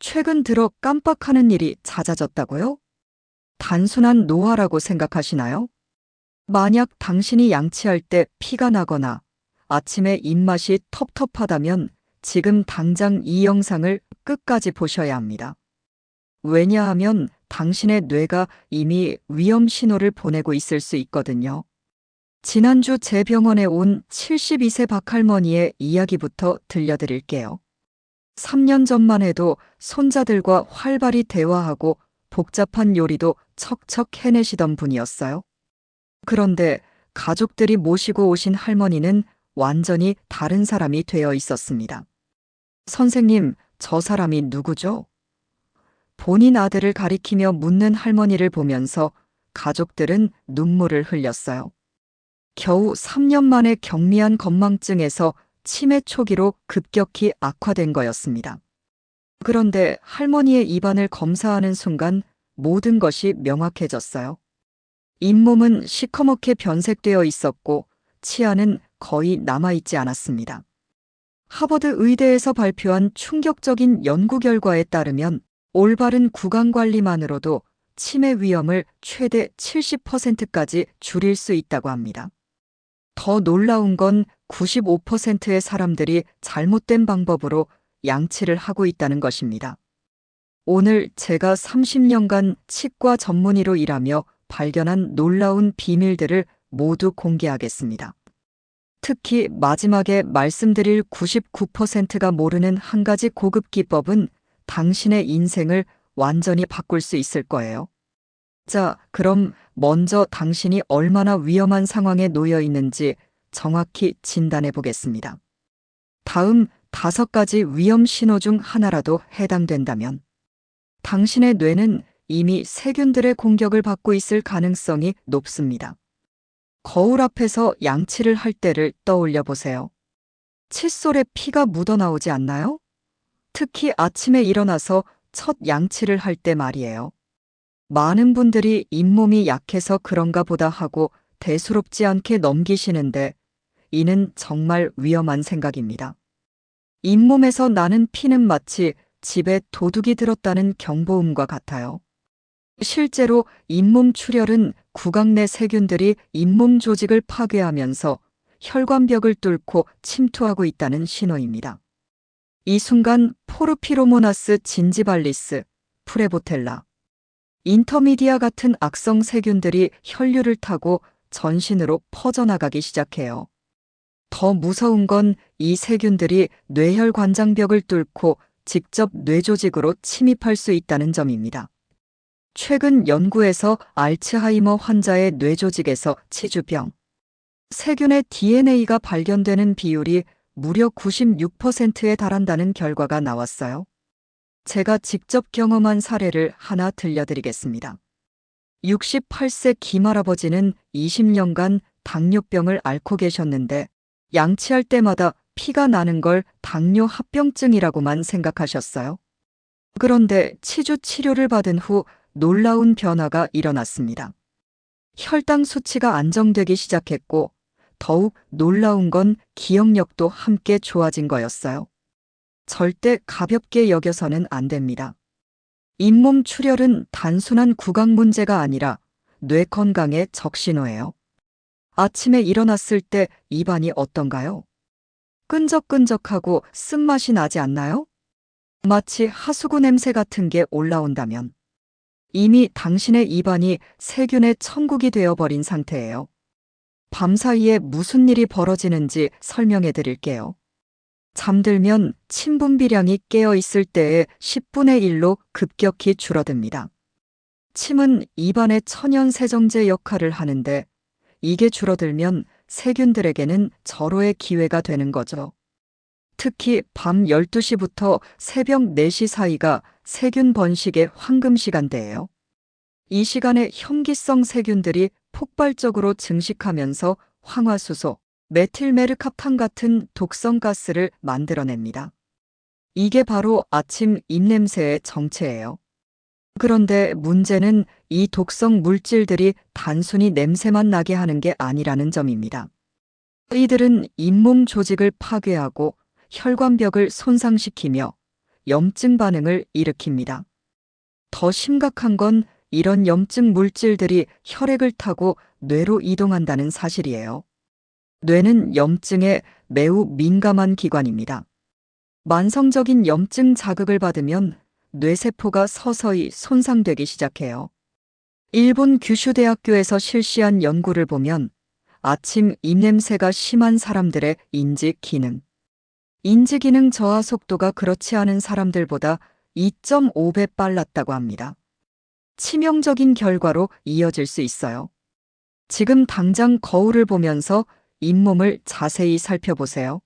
최근 들어 깜빡하는 일이 잦아졌다고요? 단순한 노화라고 생각하시나요? 만약 당신이 양치할 때 피가 나거나 아침에 입맛이 텁텁하다면 지금 당장 이 영상을 끝까지 보셔야 합니다. 왜냐하면 당신의 뇌가 이미 위험 신호를 보내고 있을 수 있거든요. 지난주 제 병원에 온 72세 박할머니의 이야기부터 들려드릴게요. 3년 전만 해도 손자들과 활발히 대화하고 복잡한 요리도 척척 해내시던 분이었어요. 그런데 가족들이 모시고 오신 할머니는 완전히 다른 사람이 되어 있었습니다. 선생님, 저 사람이 누구죠? 본인 아들을 가리키며 묻는 할머니를 보면서 가족들은 눈물을 흘렸어요. 겨우 3년 만에 경미한 건망증에서 치매 초기로 급격히 악화된 거였습니다. 그런데 할머니의 입안을 검사하는 순간 모든 것이 명확해졌어요. 잇몸은 시커멓게 변색되어 있었고 치아는 거의 남아있지 않았습니다. 하버드 의대에서 발표한 충격적인 연구 결과에 따르면 올바른 구강 관리만으로도 치매 위험을 최대 70%까지 줄일 수 있다고 합니다. 더 놀라운 건 95%의 사람들이 잘못된 방법으로 양치를 하고 있다는 것입니다. 오늘 제가 30년간 치과 전문의로 일하며 발견한 놀라운 비밀들을 모두 공개하겠습니다. 특히 마지막에 말씀드릴 99%가 모르는 한 가지 고급 기법은 당신의 인생을 완전히 바꿀 수 있을 거예요. 자, 그럼 먼저 당신이 얼마나 위험한 상황에 놓여 있는지 정확히 진단해 보겠습니다. 다음 5가지 위험 신호 중 하나라도 해당된다면 당신의 뇌는 이미 세균들의 공격을 받고 있을 가능성이 높습니다. 거울 앞에서 양치를 할 때를 떠올려 보세요. 칫솔에 피가 묻어나오지 않나요? 특히 아침에 일어나서 첫 양치를 할 때 말이에요. 많은 분들이 잇몸이 약해서 그런가 보다 하고 대수롭지 않게 넘기시는데 이는 정말 위험한 생각입니다. 잇몸에서 나는 피는 마치 집에 도둑이 들었다는 경보음과 같아요. 실제로 잇몸 출혈은 구강 내 세균들이 잇몸 조직을 파괴하면서 혈관벽을 뚫고 침투하고 있다는 신호입니다. 이 순간 포르피로모나스 진지발리스, 프레보텔라, 인터미디아 같은 악성 세균들이 혈류를 타고 전신으로 퍼져나가기 시작해요. 더 무서운 건 이 세균들이 뇌혈관장벽을 뚫고 직접 뇌조직으로 침입할 수 있다는 점입니다. 최근 연구에서 알츠하이머 환자의 뇌조직에서 치주병, 세균의 DNA가 발견되는 비율이 무려 96%에 달한다는 결과가 나왔어요. 제가 직접 경험한 사례를 하나 들려드리겠습니다. 68세 김할아버지는 20년간 당뇨병을 앓고 계셨는데 양치할 때마다 피가 나는 걸 당뇨 합병증이라고만 생각하셨어요. 그런데 치주 치료를 받은 후 놀라운 변화가 일어났습니다. 혈당 수치가 안정되기 시작했고 더욱 놀라운 건 기억력도 함께 좋아진 거였어요. 절대 가볍게 여겨서는 안 됩니다. 잇몸 출혈은 단순한 구강 문제가 아니라 뇌 건강의 적신호예요. 아침에 일어났을 때 입안이 어떤가요? 끈적끈적하고 쓴맛이 나지 않나요? 마치 하수구 냄새 같은 게 올라온다면 이미 당신의 입안이 세균의 천국이 되어버린 상태예요. 밤사이에 무슨 일이 벌어지는지 설명해 드릴게요. 잠들면 침 분비량이 깨어 있을 때의 10분의 1로 급격히 줄어듭니다. 침은 입안의 천연 세정제 역할을 하는데 이게 줄어들면 세균들에게는 절호의 기회가 되는 거죠. 특히 밤 12시부터 새벽 4시 사이가 세균 번식의 황금 시간대예요. 이 시간에 혐기성 세균들이 폭발적으로 증식하면서 황화수소, 메틸메르캅탄 같은 독성 가스를 만들어냅니다. 이게 바로 아침 입냄새의 정체예요. 그런데 문제는 이 독성 물질들이 단순히 냄새만 나게 하는 게 아니라는 점입니다. 이들은 잇몸 조직을 파괴하고 혈관벽을 손상시키며 염증 반응을 일으킵니다. 더 심각한 건 이런 염증 물질들이 혈액을 타고 뇌로 이동한다는 사실이에요. 뇌는 염증에 매우 민감한 기관입니다. 만성적인 염증 자극을 받으면 뇌세포가 서서히 손상되기 시작해요. 일본 규슈대학교에서 실시한 연구를 보면 아침 입냄새가 심한 사람들의 인지 기능 저하 속도가 그렇지 않은 사람들보다 2.5배 빨랐다고 합니다. 치명적인 결과로 이어질 수 있어요. 지금 당장 거울을 보면서 잇몸을 자세히 살펴보세요.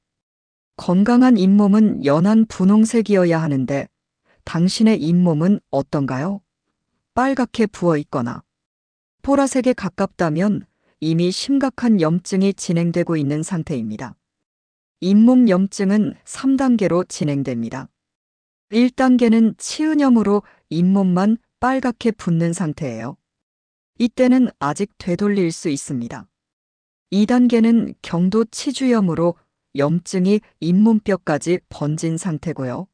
건강한 잇몸은 연한 분홍색이어야 하는데 당신의 잇몸은 어떤가요? 빨갛게 부어 있거나 보라색에 가깝다면 이미 심각한 염증이 진행되고 있는 상태입니다. 잇몸 염증은 3단계로 진행됩니다. 1단계는 치은염으로 잇몸만 빨갛게 붓는 상태예요. 이때는 아직 되돌릴 수 있습니다. 2단계는 경도 치주염으로 염증이 잇몸뼈까지 번진 상태고요.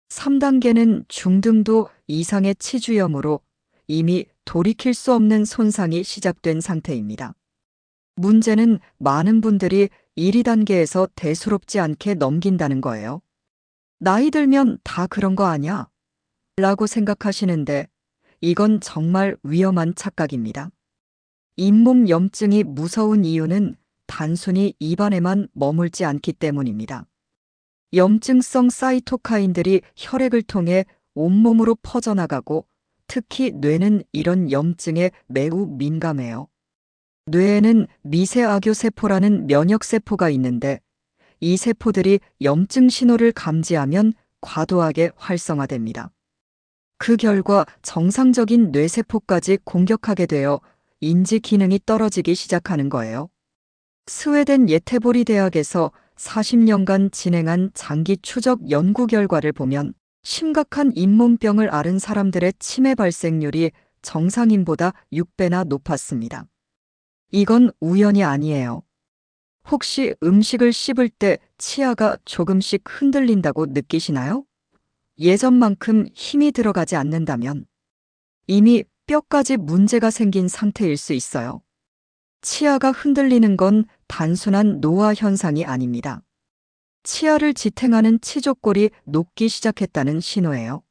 3단계는 중등도 이상의 치주염으로 이미 돌이킬 수 없는 손상이 시작된 상태입니다. 문제는 많은 분들이 1, 2단계에서 대수롭지 않게 넘긴다는 거예요. 나이 들면 다 그런 거 아냐? 라고 생각하시는데 이건 정말 위험한 착각입니다. 잇몸 염증이 무서운 이유는 단순히 입안에만 머물지 않기 때문입니다. 염증성 사이토카인들이 혈액을 통해 온몸으로 퍼져나가고 특히 뇌는 이런 염증에 매우 민감해요. 뇌에는 미세악효세포라는 면역세포가 있는데 이 세포들이 염증 신호를 감지하면 과도하게 활성화됩니다. 그 결과 정상적인 뇌세포까지 공격하게 되어 인지 기능이 떨어지기 시작하는 거예요. 스웨덴 예테보리 대학에서 40년간 진행한 장기 추적 연구 결과를 보면 심각한 잇몸병을 앓은 사람들의 치매 발생률이 정상인보다 6배나 높았습니다. 이건 우연이 아니에요. 혹시 음식을 씹을 때 치아가 조금씩 흔들린다고 느끼시나요? 예전만큼 힘이 들어가지 않는다면 이미 뼈까지 문제가 생긴 상태일 수 있어요. 치아가 흔들리는 건 단순한 노화 현상이 아닙니다. 치아를 지탱하는 치조골이 녹기 시작했다는 신호예요.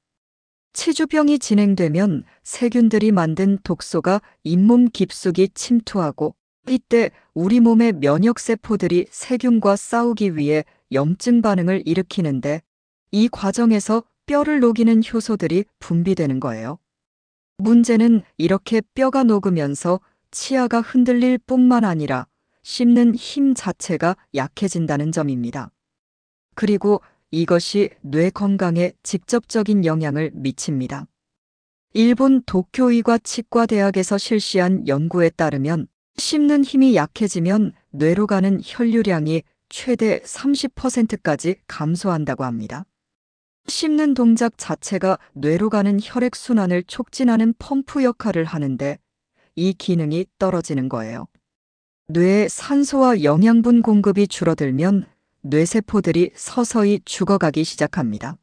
치주병이 진행되면 세균들이 만든 독소가 잇몸 깊숙이 침투하고 이때 우리 몸의 면역세포들이 세균과 싸우기 위해 염증 반응을 일으키는데 이 과정에서 뼈를 녹이는 효소들이 분비되는 거예요. 문제는 이렇게 뼈가 녹으면서 치아가 흔들릴 뿐만 아니라 씹는 힘 자체가 약해진다는 점입니다. 그리고 이것이 뇌 건강에 직접적인 영향을 미칩니다. 일본 도쿄의과 치과대학에서 실시한 연구에 따르면 씹는 힘이 약해지면 뇌로 가는 혈류량이 최대 30%까지 감소한다고 합니다. 씹는 동작 자체가 뇌로 가는 혈액순환을 촉진하는 펌프 역할을 하는데 이 기능이 떨어지는 거예요. 뇌에 산소와 영양분 공급이 줄어들면 뇌세포들이 서서히 죽어가기 시작합니다.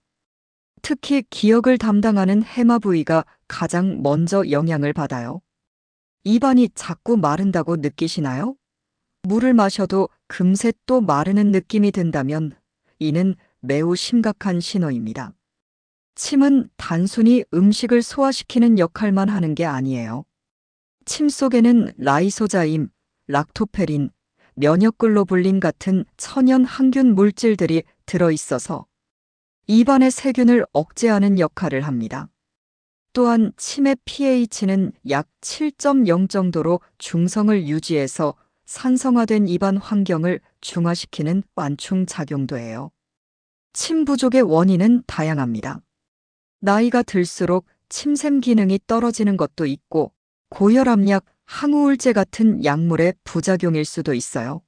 특히 기억을 담당하는 해마 부위가 가장 먼저 영향을 받아요. 입안이 자꾸 마른다고 느끼시나요? 물을 마셔도 금세 또 마르는 느낌이 든다면 이는 매우 심각한 신호입니다. 침은 단순히 음식을 소화시키는 역할만 하는 게 아니에요. 침 속에는 라이소자임, 락토페린, 면역글로불린 같은 천연 항균 물질들이 들어있어서 입안의 세균을 억제하는 역할을 합니다. 또한 침의 pH는 약 7.0 정도로 중성을 유지해서 산성화된 입안 환경을 중화시키는 완충 작용도 해요. 침 부족의 원인은 다양합니다. 나이가 들수록 침샘 기능이 떨어지는 것도 있고 고혈압약, 항우울제 같은 약물의 부작용일 수도 있어요.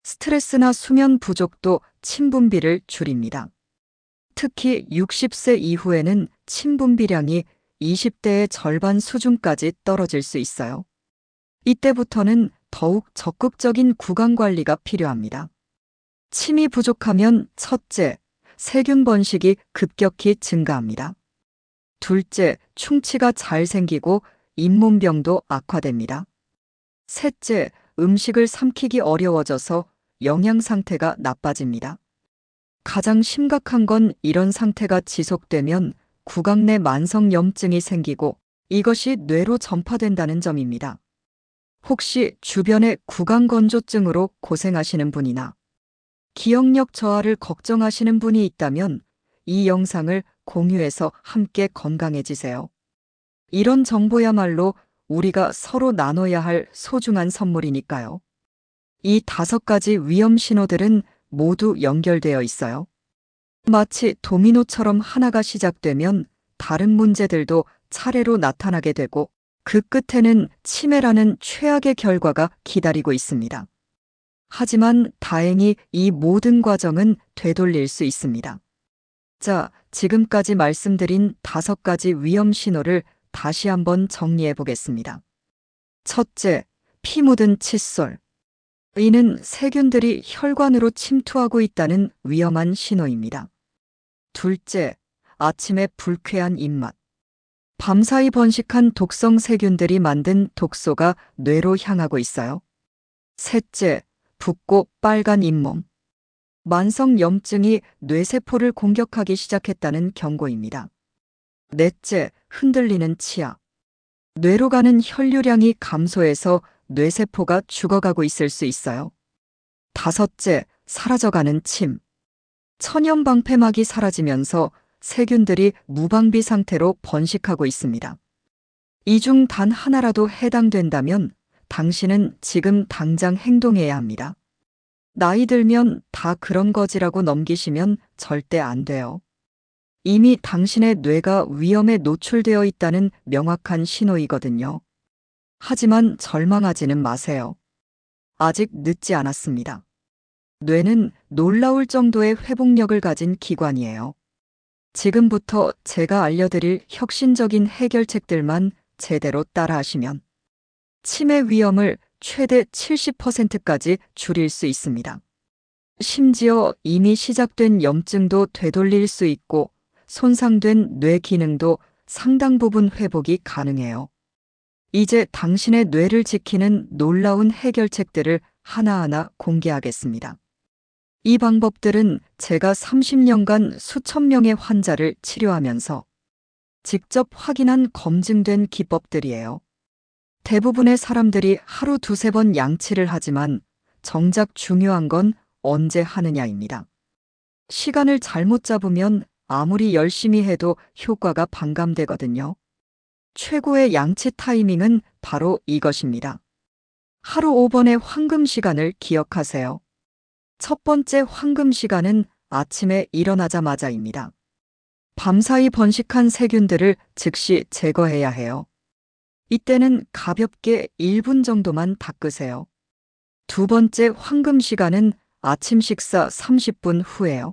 스트레스나 수면 부족도 침 분비를 줄입니다. 특히 60세 이후에는 침 분비량이 20대의 절반 수준까지 떨어질 수 있어요. 이때부터는 더욱 적극적인 구강 관리가 필요합니다. 침이 부족하면 첫째, 세균 번식이 급격히 증가합니다. 둘째, 충치가 잘 생기고 잇몸병도 악화됩니다. 셋째, 음식을 삼키기 어려워져서 영양 상태가 나빠집니다. 가장 심각한 건 이런 상태가 지속되면 구강 내 만성염증이 생기고 이것이 뇌로 전파된다는 점입니다. 혹시 주변에 구강건조증으로 고생하시는 분이나 기억력 저하를 걱정하시는 분이 있다면 이 영상을 공유해서 함께 건강해지세요. 이런 정보야말로 우리가 서로 나눠야 할 소중한 선물이니까요. 이 5가지 위험 신호들은 모두 연결되어 있어요. 마치 도미노처럼 하나가 시작되면 다른 문제들도 차례로 나타나게 되고 그 끝에는 치매라는 최악의 결과가 기다리고 있습니다. 하지만 다행히 이 모든 과정은 되돌릴 수 있습니다. 자, 지금까지 말씀드린 5가지 위험 신호를 다시 한번 정리해 보겠습니다. 첫째, 피 묻은 칫솔. 이는 세균들이 혈관으로 침투하고 있다는 위험한 신호입니다. 둘째, 아침에 불쾌한 입맛. 밤사이 번식한 독성 세균들이 만든 독소가 뇌로 향하고 있어요. 셋째, 붓고 빨간 잇몸. 만성 염증이 뇌세포를 공격하기 시작했다는 경고입니다. 넷째, 흔들리는 치아. 뇌로 가는 혈류량이 감소해서 뇌세포가 죽어가고 있을 수 있어요. 다섯째, 사라져가는 침. 천연 방패막이 사라지면서 세균들이 무방비 상태로 번식하고 있습니다. 이 중 단 하나라도 해당된다면 당신은 지금 당장 행동해야 합니다. 나이 들면 다 그런 거지라고 넘기시면 절대 안 돼요. 이미 당신의 뇌가 위험에 노출되어 있다는 명확한 신호이거든요. 하지만 절망하지는 마세요. 아직 늦지 않았습니다. 뇌는 놀라울 정도의 회복력을 가진 기관이에요. 지금부터 제가 알려드릴 혁신적인 해결책들만 제대로 따라하시면 치매 위험을 최대 70%까지 줄일 수 있습니다. 심지어 이미 시작된 염증도 되돌릴 수 있고 손상된 뇌 기능도 상당 부분 회복이 가능해요. 이제 당신의 뇌를 지키는 놀라운 해결책들을 하나하나 공개하겠습니다. 이 방법들은 제가 30년간 수천 명의 환자를 치료하면서 직접 확인한 검증된 기법들이에요. 대부분의 사람들이 하루 2~3번 양치를 하지만 정작 중요한 건 언제 하느냐입니다. 시간을 잘못 잡으면 아무리 열심히 해도 효과가 반감되거든요. 최고의 양치 타이밍은 바로 이것입니다. 하루 5번의 황금 시간을 기억하세요. 첫 번째 황금 시간은 아침에 일어나자마자입니다. 밤사이 번식한 세균들을 즉시 제거해야 해요. 이때는 가볍게 1분 정도만 닦으세요. 두 번째 황금 시간은 아침 식사 30분 후예요.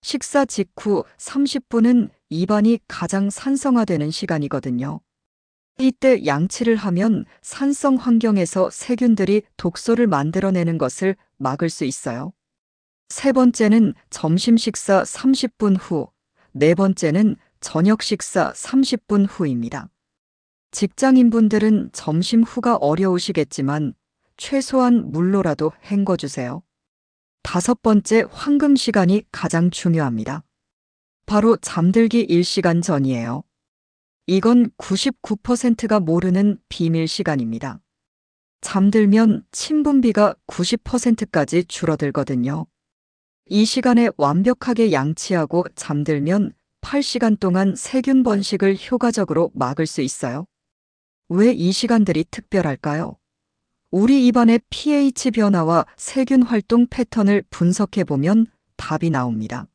식사 직후 30분은 입안이 가장 산성화되는 시간이거든요. 이때 양치를 하면 산성 환경에서 세균들이 독소를 만들어내는 것을 막을 수 있어요. 세 번째는 점심 식사 30분 후, 네 번째는 저녁 식사 30분 후입니다. 직장인분들은 점심 후가 어려우시겠지만 최소한 물로라도 헹궈주세요. 다섯 번째 황금 시간이 가장 중요합니다. 바로 잠들기 1시간 전이에요. 이건 99%가 모르는 비밀 시간입니다. 잠들면 침 분비가 90%까지 줄어들거든요. 이 시간에 완벽하게 양치하고 잠들면 8시간 동안 세균 번식을 효과적으로 막을 수 있어요. 왜 이 시간들이 특별할까요? 우리 입안의 pH 변화와 세균 활동 패턴을 분석해 보면 답이 나옵니다.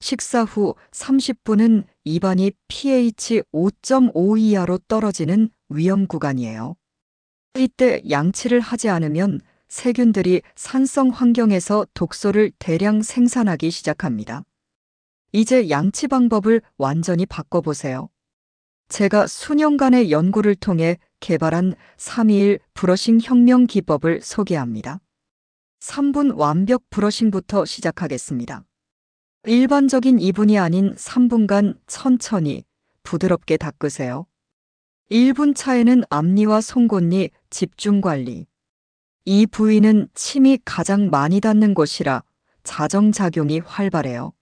식사 후 30분은 입안이 pH 5.5 이하로 떨어지는 위험 구간이에요. 이때 양치를 하지 않으면 세균들이 산성 환경에서 독소를 대량 생산하기 시작합니다. 이제 양치 방법을 완전히 바꿔보세요. 제가 수년간의 연구를 통해 개발한 321 브러싱 혁명 기법을 소개합니다. 3분 완벽 브러싱부터 시작하겠습니다. 일반적인 2분이 아닌 3분간 천천히 부드럽게 닦으세요. 1분 차에는 앞니와 송곳니 집중 관리. 이 부위는 침이 가장 많이 닿는 곳이라 자정작용이 활발해요.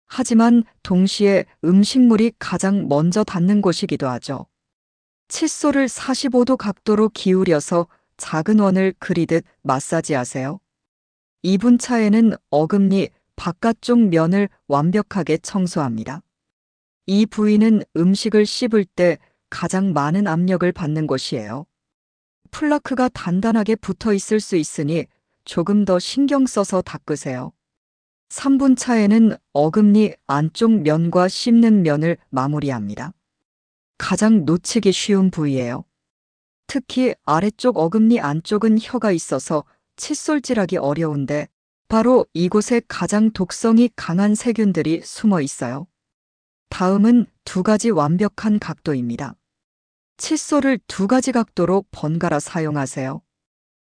하지만 동시에 음식물이 가장 먼저 닿는 곳이기도 하죠. 칫솔을 45도 각도로 기울여서 작은 원을 그리듯 마사지하세요. 2분 차에는 어금니 바깥쪽 면을 완벽하게 청소합니다. 이 부위는 음식을 씹을 때 가장 많은 압력을 받는 곳이에요. 플라크가 단단하게 붙어 있을 수 있으니 조금 더 신경 써서 닦으세요. 3분 차에는 어금니 안쪽 면과 씹는 면을 마무리합니다. 가장 놓치기 쉬운 부위예요. 특히 아래쪽 어금니 안쪽은 혀가 있어서 칫솔질하기 어려운데 바로 이곳에 가장 독성이 강한 세균들이 숨어 있어요. 다음은 2가지 완벽한 각도입니다. 칫솔을 2가지 각도로 번갈아 사용하세요.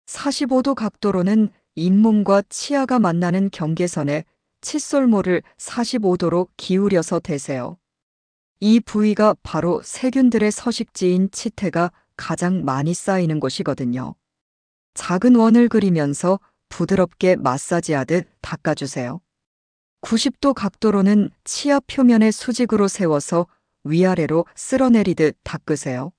45도 각도로는 잇몸과 치아가 만나는 경계선에 칫솔모를 45도로 기울여서 대세요. 이 부위가 바로 세균들의 서식지인 치태가 가장 많이 쌓이는 곳이거든요. 작은 원을 그리면서 부드럽게 마사지하듯 닦아주세요. 90도 각도로는 치아 표면에 수직으로 세워서 위아래로 쓸어내리듯 닦으세요.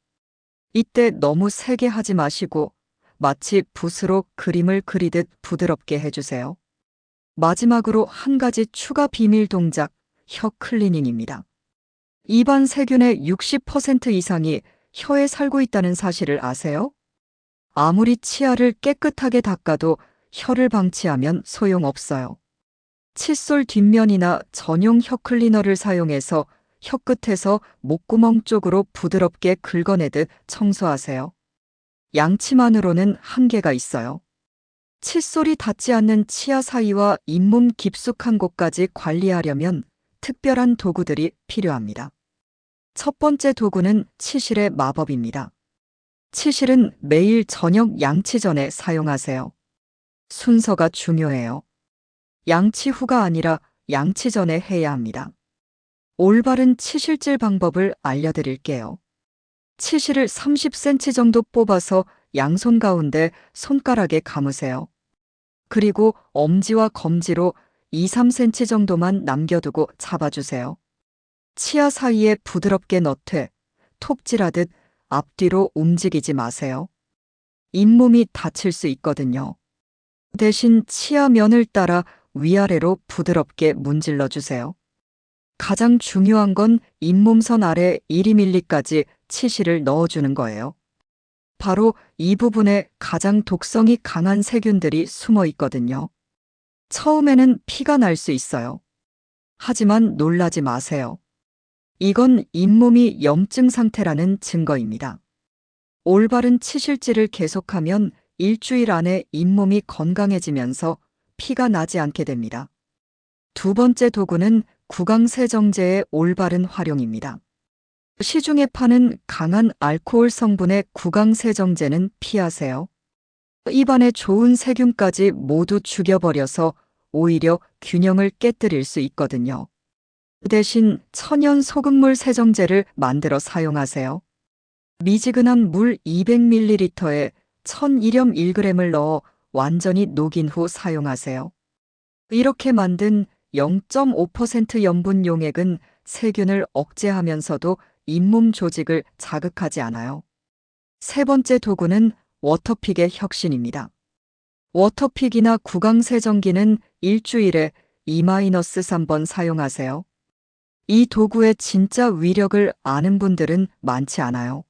이때 너무 세게 하지 마시고 마치 붓으로 그림을 그리듯 부드럽게 해주세요. 마지막으로 한 가지 추가 비밀 동작, 혀 클리닝입니다. 입안 세균의 60% 이상이 혀에 살고 있다는 사실을 아세요? 아무리 치아를 깨끗하게 닦아도 혀를 방치하면 소용없어요. 칫솔 뒷면이나 전용 혀 클리너를 사용해서 혀 끝에서 목구멍 쪽으로 부드럽게 긁어내듯 청소하세요. 양치만으로는 한계가 있어요. 칫솔이 닿지 않는 치아 사이와 잇몸 깊숙한 곳까지 관리하려면 특별한 도구들이 필요합니다. 첫 번째 도구는 치실의 마법입니다. 치실은 매일 저녁 양치 전에 사용하세요. 순서가 중요해요. 양치 후가 아니라 양치 전에 해야 합니다. 올바른 치실질 방법을 알려드릴게요. 치실을 30cm 정도 뽑아서 양손 가운데 손가락에 감으세요. 그리고 엄지와 검지로 2-3cm 정도만 남겨두고 잡아주세요. 치아 사이에 부드럽게 넣되 톱질하듯 앞뒤로 움직이지 마세요. 잇몸이 다칠 수 있거든요. 대신 치아 면을 따라 위아래로 부드럽게 문질러 주세요. 가장 중요한 건 잇몸선 아래 1mm까지 치실을 넣어주는 거예요. 바로 이 부분에 가장 독성이 강한 세균들이 숨어 있거든요. 처음에는 피가 날 수 있어요. 하지만 놀라지 마세요. 이건 잇몸이 염증 상태라는 증거입니다. 올바른 치실질을 계속하면 일주일 안에 잇몸이 건강해지면서 피가 나지 않게 됩니다. 2번째 도구는 구강세정제의 올바른 활용입니다. 시중에 파는 강한 알코올 성분의 구강세정제는 피하세요. 입안에 좋은 세균까지 모두 죽여버려서 오히려 균형을 깨뜨릴 수 있거든요. 대신 천연 소금물 세정제를 만들어 사용하세요. 미지근한 물 200ml에 1000이렴 1g을 넣어 완전히 녹인 후 사용하세요. 이렇게 만든 0.5% 염분 용액은 세균을 억제하면서도 잇몸 조직을 자극하지 않아요. 3번째 도구는 워터픽의 혁신입니다. 워터픽이나 구강세정기는 일주일에 2-3번 사용하세요. 이 도구의 진짜 위력을 아는 분들은 많지 않아요.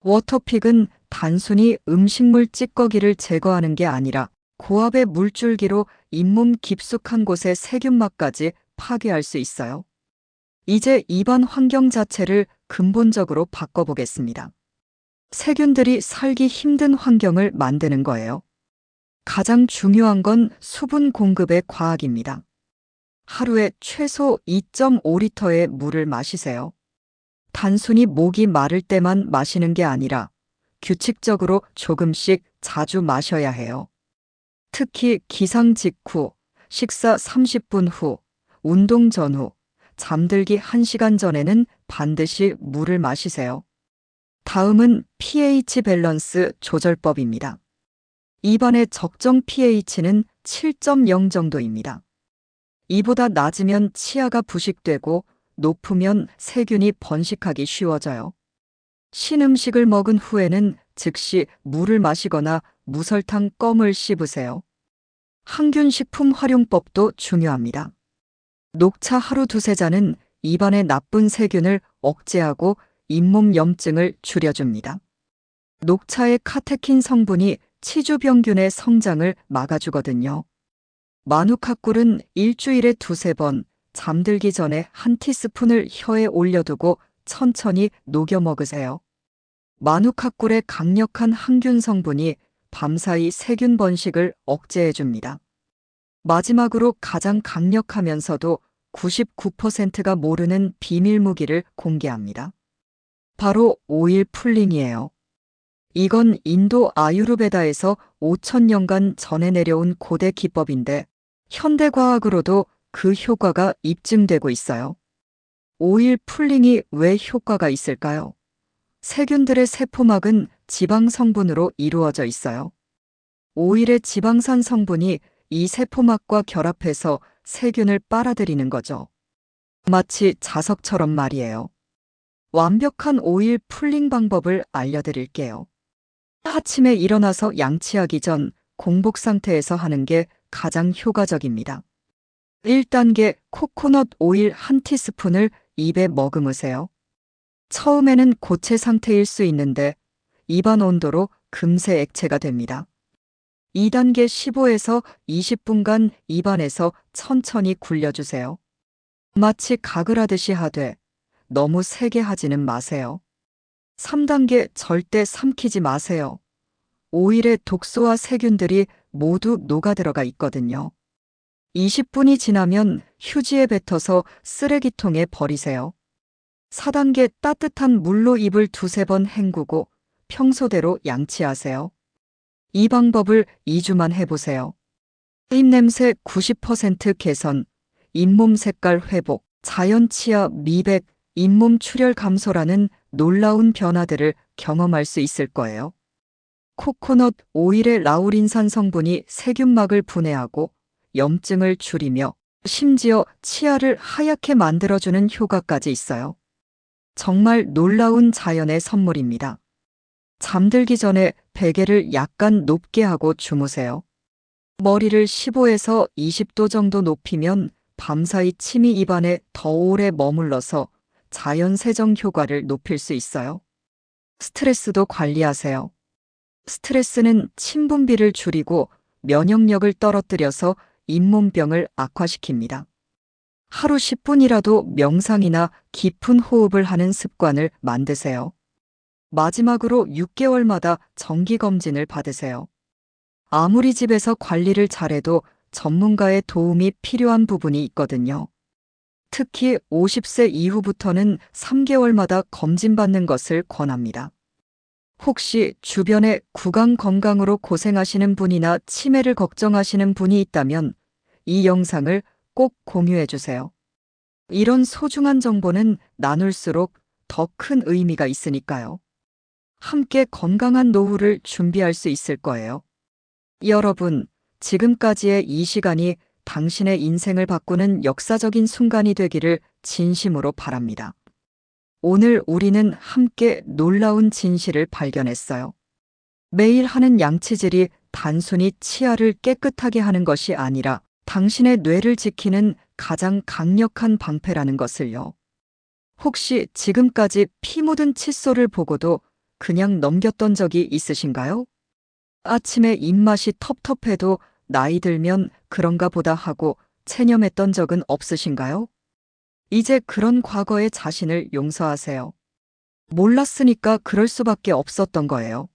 워터픽은 단순히 음식물 찌꺼기를 제거하는 게 아니라 고압의 물줄기로 잇몸 깊숙한 곳의 세균막까지 파괴할 수 있어요. 이제 입안 환경 자체를 근본적으로 바꿔보겠습니다. 세균들이 살기 힘든 환경을 만드는 거예요. 가장 중요한 건 수분 공급의 과학입니다. 하루에 최소 2.5리터의 물을 마시세요. 단순히 목이 마를 때만 마시는 게 아니라 규칙적으로 조금씩 자주 마셔야 해요. 특히 기상 직후, 식사 30분 후, 운동 전후, 잠들기 1시간 전에는 반드시 물을 마시세요. 다음은 pH 밸런스 조절법입니다. 입안의 적정 pH는 7.0 정도입니다. 이보다 낮으면 치아가 부식되고 높으면 세균이 번식하기 쉬워져요. 신음식을 먹은 후에는 즉시 물을 마시거나 무설탕 껌을 씹으세요. 항균식품 활용법도 중요합니다. 녹차 하루 두세 잔은 입안의 나쁜 세균을 억제하고 잇몸 염증을 줄여줍니다. 녹차의 카테킨 성분이 치주병균의 성장을 막아주거든요. 마누카꿀은 일주일에 두세 번, 잠들기 전에 한 티스푼을 혀에 올려두고 천천히 녹여 먹으세요. 마누카꿀의 강력한 항균 성분이 밤사이 세균 번식을 억제해줍니다. 마지막으로 가장 강력하면서도 99%가 모르는 비밀 무기를 공개합니다. 바로 오일 풀링이에요. 이건 인도 아유르베다에서 5,000년간 전해 내려온 고대 기법인데 현대 과학으로도 그 효과가 입증되고 있어요. 오일 풀링이 왜 효과가 있을까요? 세균들의 세포막은 지방 성분으로 이루어져 있어요. 오일의 지방산 성분이 이 세포막과 결합해서 세균을 빨아들이는 거죠. 마치 자석처럼 말이에요. 완벽한 오일 풀링 방법을 알려드릴게요. 아침에 일어나서 양치하기 전 공복 상태에서 하는 게 가장 효과적입니다. 1단계 코코넛 오일 한 티스푼을 입에 머금으세요. 처음에는 고체 상태일 수 있는데 입안 온도로 금세 액체가 됩니다. 2단계 15에서 20분간 입안에서 천천히 굴려주세요. 마치 각을 하듯이 하되 너무 세게 하지는 마세요. 3단계 절대 삼키지 마세요. 오일의 독소와 세균들이 모두 녹아들어가 있거든요. 20분이 지나면 휴지에 뱉어서 쓰레기통에 버리세요. 4단계 따뜻한 물로 입을 두세 번 헹구고 평소대로 양치하세요. 이 방법을 2주만 해보세요. 입냄새 90% 개선, 잇몸 색깔 회복, 자연 치아 미백, 잇몸 출혈 감소라는 놀라운 변화들을 경험할 수 있을 거예요. 코코넛 오일의 라우린산 성분이 세균막을 분해하고 염증을 줄이며 심지어 치아를 하얗게 만들어주는 효과까지 있어요. 정말 놀라운 자연의 선물입니다. 잠들기 전에 베개를 약간 높게 하고 주무세요. 머리를 15에서 20도 정도 높이면 밤사이 침이 입안에 더 오래 머물러서 자연 세정 효과를 높일 수 있어요. 스트레스도 관리하세요. 스트레스는 침 분비를 줄이고 면역력을 떨어뜨려서 잇몸병을 악화시킵니다. 하루 10분이라도 명상이나 깊은 호흡을 하는 습관을 만드세요. 마지막으로 6개월마다 정기검진을 받으세요. 아무리 집에서 관리를 잘해도 전문가의 도움이 필요한 부분이 있거든요. 특히 50세 이후부터는 3개월마다 검진받는 것을 권합니다. 혹시 주변에 구강 건강으로 고생하시는 분이나 치매를 걱정하시는 분이 있다면 이 영상을 꼭 공유해 주세요. 이런 소중한 정보는 나눌수록 더 큰 의미가 있으니까요. 함께 건강한 노후를 준비할 수 있을 거예요. 여러분, 지금까지의 이 시간이 당신의 인생을 바꾸는 역사적인 순간이 되기를 진심으로 바랍니다. 오늘 우리는 함께 놀라운 진실을 발견했어요. 매일 하는 양치질이 단순히 치아를 깨끗하게 하는 것이 아니라 당신의 뇌를 지키는 가장 강력한 방패라는 것을요. 혹시 지금까지 피 묻은 칫솔을 보고도 그냥 넘겼던 적이 있으신가요? 아침에 입맛이 텁텁해도 나이 들면 그런가 보다 하고 체념했던 적은 없으신가요? 이제 그런 과거의 자신을 용서하세요. 몰랐으니까 그럴 수밖에 없었던 거예요.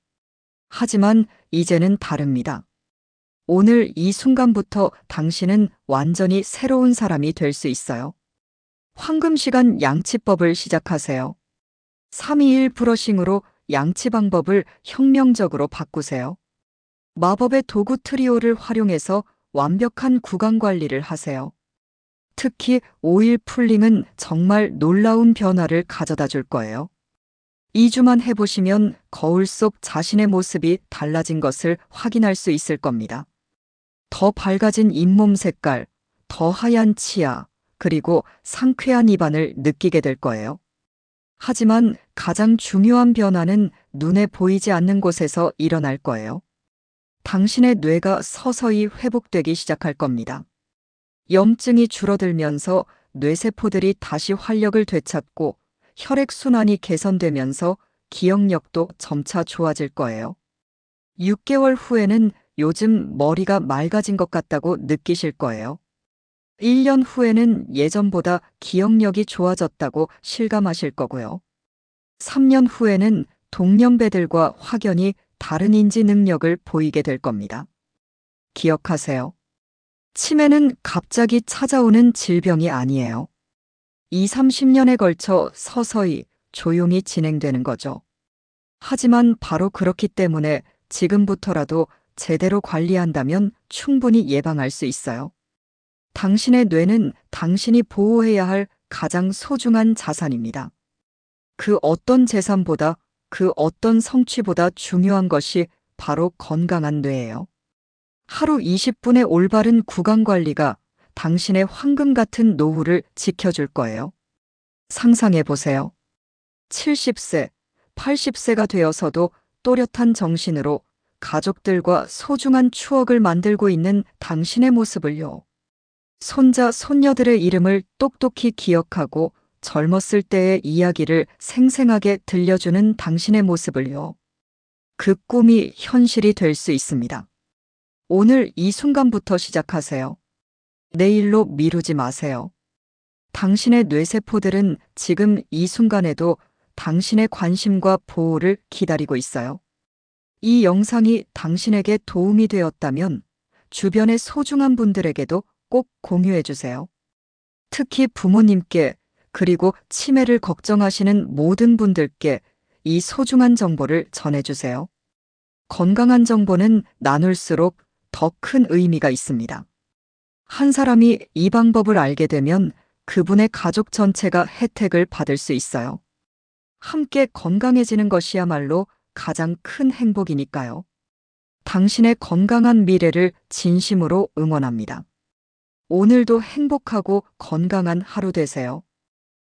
하지만 이제는 다릅니다. 오늘 이 순간부터 당신은 완전히 새로운 사람이 될 수 있어요. 황금시간 양치법을 시작하세요. 321 브러싱으로 양치 방법을 혁명적으로 바꾸세요. 마법의 도구 트리오를 활용해서 완벽한 구강 관리를 하세요. 특히 오일 풀링은 정말 놀라운 변화를 가져다 줄 거예요. 2주만 해보시면 거울 속 자신의 모습이 달라진 것을 확인할 수 있을 겁니다. 더 밝아진 잇몸 색깔, 더 하얀 치아, 그리고 상쾌한 입안을 느끼게 될 거예요. 하지만 가장 중요한 변화는 눈에 보이지 않는 곳에서 일어날 거예요. 당신의 뇌가 서서히 회복되기 시작할 겁니다. 염증이 줄어들면서 뇌세포들이 다시 활력을 되찾고 혈액순환이 개선되면서 기억력도 점차 좋아질 거예요. 6개월 후에는 요즘 머리가 맑아진 것 같다고 느끼실 거예요. 1년 후에는 예전보다 기억력이 좋아졌다고 실감하실 거고요. 3년 후에는 동년배들과 확연히 다른 인지 능력을 보이게 될 겁니다. 기억하세요. 치매는 갑자기 찾아오는 질병이 아니에요. 2, 30년에 걸쳐 서서히 조용히 진행되는 거죠. 하지만 바로 그렇기 때문에 지금부터라도 제대로 관리한다면 충분히 예방할 수 있어요. 당신의 뇌는 당신이 보호해야 할 가장 소중한 자산입니다. 그 어떤 재산보다, 그 어떤 성취보다 중요한 것이 바로 건강한 뇌예요. 하루 20분의 올바른 구강 관리가 당신의 황금 같은 노후를 지켜줄 거예요. 상상해 보세요. 70세, 80세가 되어서도 또렷한 정신으로 가족들과 소중한 추억을 만들고 있는 당신의 모습을요. 손자, 손녀들의 이름을 똑똑히 기억하고 젊었을 때의 이야기를 생생하게 들려주는 당신의 모습을요. 그 꿈이 현실이 될 수 있습니다. 오늘 이 순간부터 시작하세요. 내일로 미루지 마세요. 당신의 뇌세포들은 지금 이 순간에도 당신의 관심과 보호를 기다리고 있어요. 이 영상이 당신에게 도움이 되었다면 주변의 소중한 분들에게도 꼭 공유해 주세요. 특히 부모님께 그리고 치매를 걱정하시는 모든 분들께 이 소중한 정보를 전해주세요. 건강한 정보는 나눌수록 더 큰 의미가 있습니다. 한 사람이 이 방법을 알게 되면 그분의 가족 전체가 혜택을 받을 수 있어요. 함께 건강해지는 것이야말로 가장 큰 행복이니까요. 당신의 건강한 미래를 진심으로 응원합니다. 오늘도 행복하고 건강한 하루 되세요.